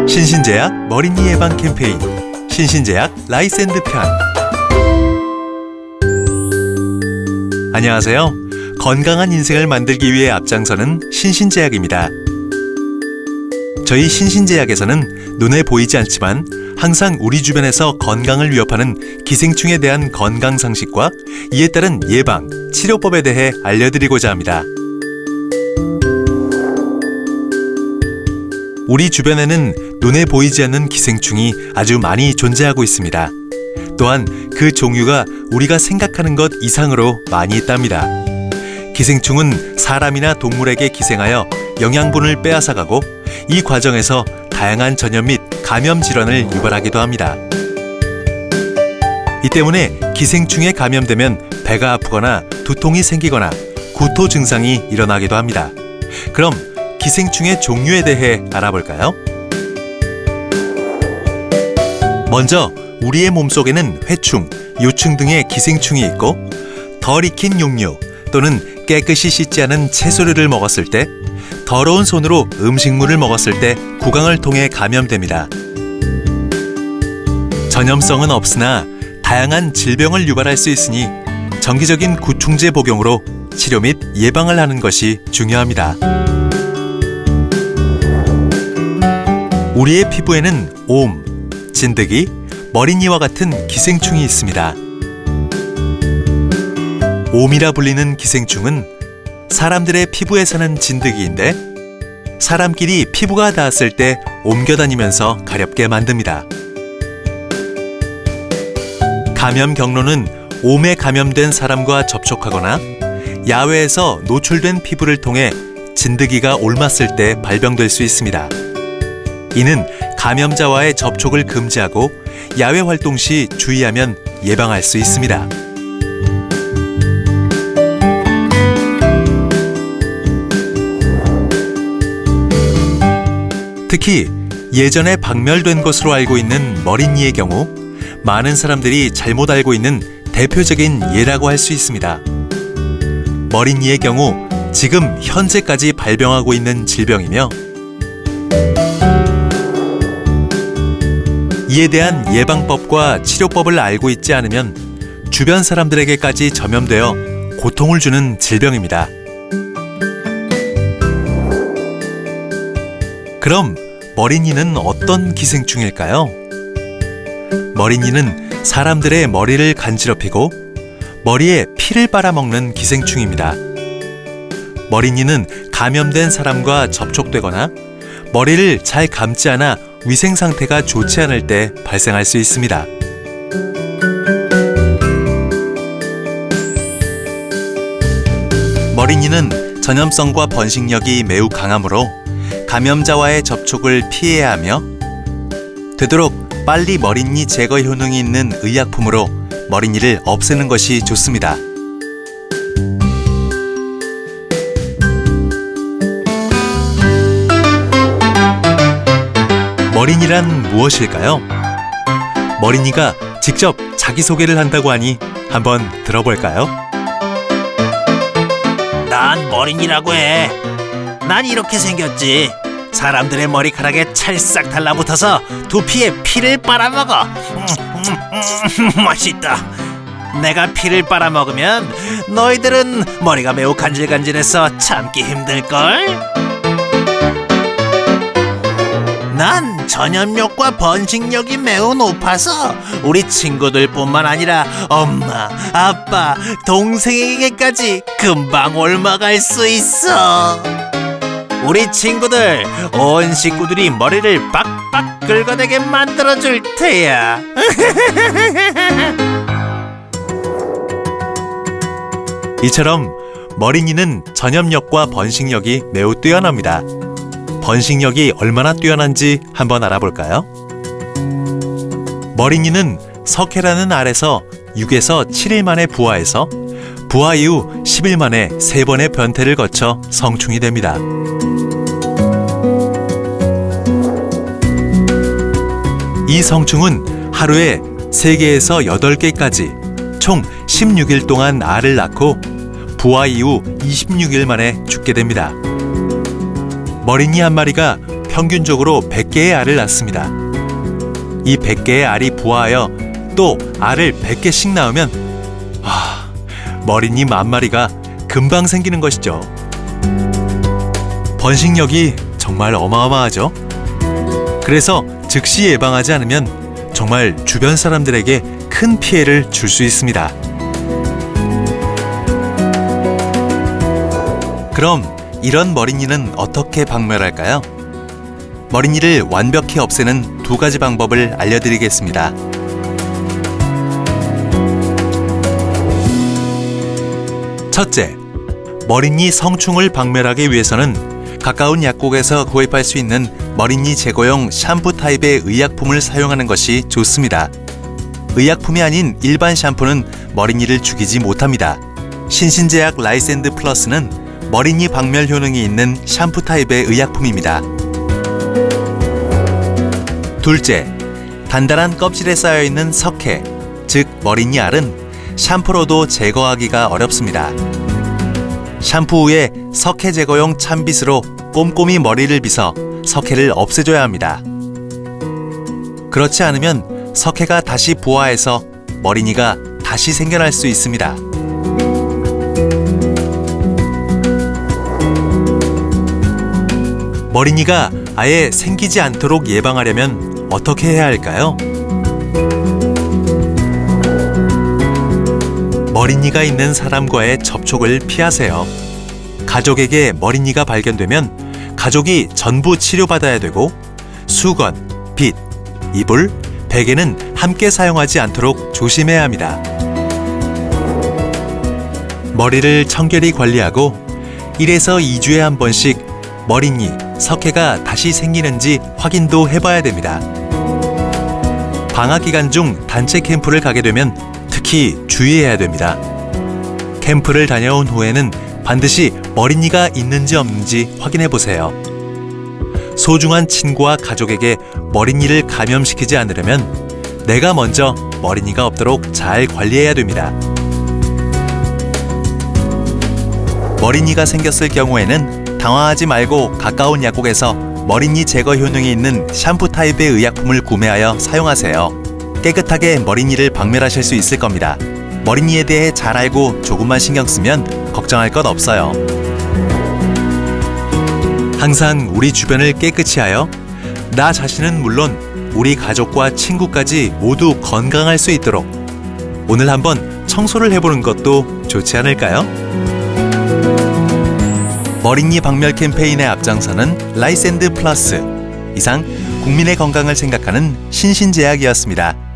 신신제약 머리니 예방 캠페인 신신제약 라이샌드 편. 안녕하세요. 건강한 인생을 만들기 위해 앞장서는 신신제약입니다. 저희 신신제약에서는 눈에 보이지 않지만 항상 우리 주변에서 건강을 위협하는 기생충에 대한 건강 상식과 이에 따른 예방, 치료법에 대해 알려드리고자 합니다. 우리 주변에는 눈에 보이지 않는 기생충이 아주 많이 존재하고 있습니다. 또한 그 종류가 우리가 생각하는 것 이상으로 많이 있답니다. 기생충은 사람이나 동물에게 기생하여 영양분을 빼앗아가고 이 과정에서 다양한 전염 및 감염 질환을 유발하기도 합니다. 이 때문에 기생충에 감염되면 배가 아프거나 두통이 생기거나 구토 증상이 일어나기도 합니다. 그럼 기생충의 종류에 대해 알아볼까요? 먼저 우리의 몸속에는 회충, 요충 등의 기생충이 있고 덜 익힌 육류 또는 깨끗이 씻지 않은 채소류를 먹었을 때, 더러운 손으로 음식물을 먹었을 때 구강을 통해 감염됩니다. 전염성은 없으나 다양한 질병을 유발할 수 있으니 정기적인 구충제 복용으로 치료 및 예방을 하는 것이 중요합니다. 우리의 피부에는 옴, 진드기, 머리니와 같은 기생충이 있습니다. 옴이라 불리는 기생충은 사람들의 피부에 사는 진드기인데 사람끼리 피부가 닿았을 때 옮겨다니면서 가렵게 만듭니다. 감염 경로는 옴에 감염된 사람과 접촉하거나 야외에서 노출된 피부를 통해 진드기가 옮았을 때 발병될 수 있습니다. 이는 감염자와의 접촉을 금지하고 야외 활동 시 주의하면 예방할 수 있습니다. 특히 예전에 박멸된 것으로 알고 있는 머리니의 경우 많은 사람들이 잘못 알고 있는 대표적인 예라고 할 수 있습니다. 머리니의 경우 지금 현재까지 발병하고 있는 질병이며 이에 대한 예방법과 치료법을 알고 있지 않으면 주변 사람들에게까지 전염되어 고통을 주는 질병입니다. 그럼 머리니는 어떤 기생충일까요? 머리니는 사람들의 머리를 간지럽히고 머리에 피를 빨아먹는 기생충입니다. 머리니는 감염된 사람과 접촉되거나 머리를 잘 감지 않아 위생 상태가 좋지 않을 때 발생할 수 있습니다. 머리니는 전염성과 번식력이 매우 강하므로 감염자와의 접촉을 피해야 하며 되도록 빨리 머리니 제거 효능이 있는 의약품으로 머리니를 없애는 것이 좋습니다. 머리니란 무엇일까요? 머리니가 직접 자기소개를 한다고 하니 한번 들어볼까요? 난 머리니라고 해. 난 이렇게 생겼지. 사람들의 머리카락에 찰싹 달라붙어서 두피에 피를 빨아먹어. 맛있다. 내가 피를 빨아먹으면 너희들은 머리가 매우 간질간질해서 참기 힘들걸? 난 전염력과 번식력이 매우 높아서 우리 친구들뿐만 아니라 엄마, 아빠, 동생에게까지 금방 옮아갈 수 있어. 우리 친구들, 온 식구들이 머리를 빡빡 긁어대게 만들어줄 테야. 이처럼 머리니는 전염력과 번식력이 매우 뛰어납니다. 번식력이 얼마나 뛰어난지 한번 알아볼까요? 머리니는 석회라는 알에서 6에서 7일 만에 부화해서 부화 이후 10일 만에 3번의 변태를 거쳐 성충이 됩니다. 이 성충은 하루에 3개에서 8개까지 총 16일 동안 알을 낳고 부화 이후 26일 만에 죽게 됩니다. 머리니 한 마리가 평균적으로 100개의 알을 낳습니다. 이 100개의 알이 부화하여 또 알을 100개씩 낳으면 머리님 10,000마리가 금방 생기는 것이죠. 번식력이 정말 어마어마하죠. 그래서 즉시 예방하지 않으면 정말 주변 사람들에게 큰 피해를 줄 수 있습니다. 그럼 이런 머리니는 어떻게 박멸할까요? 머리니를 완벽히 없애는 2가지 방법을 알려드리겠습니다. 첫째, 머리니 성충을 박멸하기 위해서는 가까운 약국에서 구입할 수 있는 머리니 제거용 샴푸 타입의 의약품을 사용하는 것이 좋습니다. 의약품이 아닌 일반 샴푸는 머리니를 죽이지 못합니다. 신신제약 라이샌드 플러스는 머리니 박멸 효능이 있는 샴푸 타입의 의약품입니다. 둘째, 단단한 껍질에 쌓여있는 석회, 즉 머리니 알은 샴푸로도 제거하기가 어렵습니다. 샴푸 후에 석회 제거용 찬빗으로 꼼꼼히 머리를 빗어 석회를 없애줘야 합니다. 그렇지 않으면 석회가 다시 부화해서 머리니가 다시 생겨날 수 있습니다. 머리니가 아예 생기지 않도록 예방하려면 어떻게 해야 할까요? 머리니가 있는 사람과의 접촉을 피하세요. 가족에게 머리니가 발견되면 가족이 전부 치료받아야 되고 수건, 빗, 이불, 베개는 함께 사용하지 않도록 조심해야 합니다. 머리를 청결히 관리하고 1에서 2주에 한 번씩 머리니, 석회가 다시 생기는지 확인도 해봐야 됩니다. 방학 기간 중 단체 캠프를 가게 되면 특히 주의해야 됩니다. 캠프를 다녀온 후에는 반드시 머리니가 있는지 없는지 확인해 보세요. 소중한 친구와 가족에게 머리니를 감염시키지 않으려면 내가 먼저 머리니가 없도록 잘 관리해야 됩니다. 머리니가 생겼을 경우에는 당황하지 말고 가까운 약국에서 머리니 제거 효능이 있는 샴푸 타입의 의약품을 구매하여 사용하세요. 깨끗하게 머리니를 박멸하실 수 있을 겁니다. 머리니에 대해 잘 알고 조금만 신경 쓰면 걱정할 것 없어요. 항상 우리 주변을 깨끗이 하여 나 자신은 물론 우리 가족과 친구까지 모두 건강할 수 있도록 오늘 한번 청소를 해보는 것도 좋지 않을까요? 머리니 박멸 캠페인의 앞장서는 라이샌드 플러스. 이상 국민의 건강을 생각하는 신신제약이었습니다.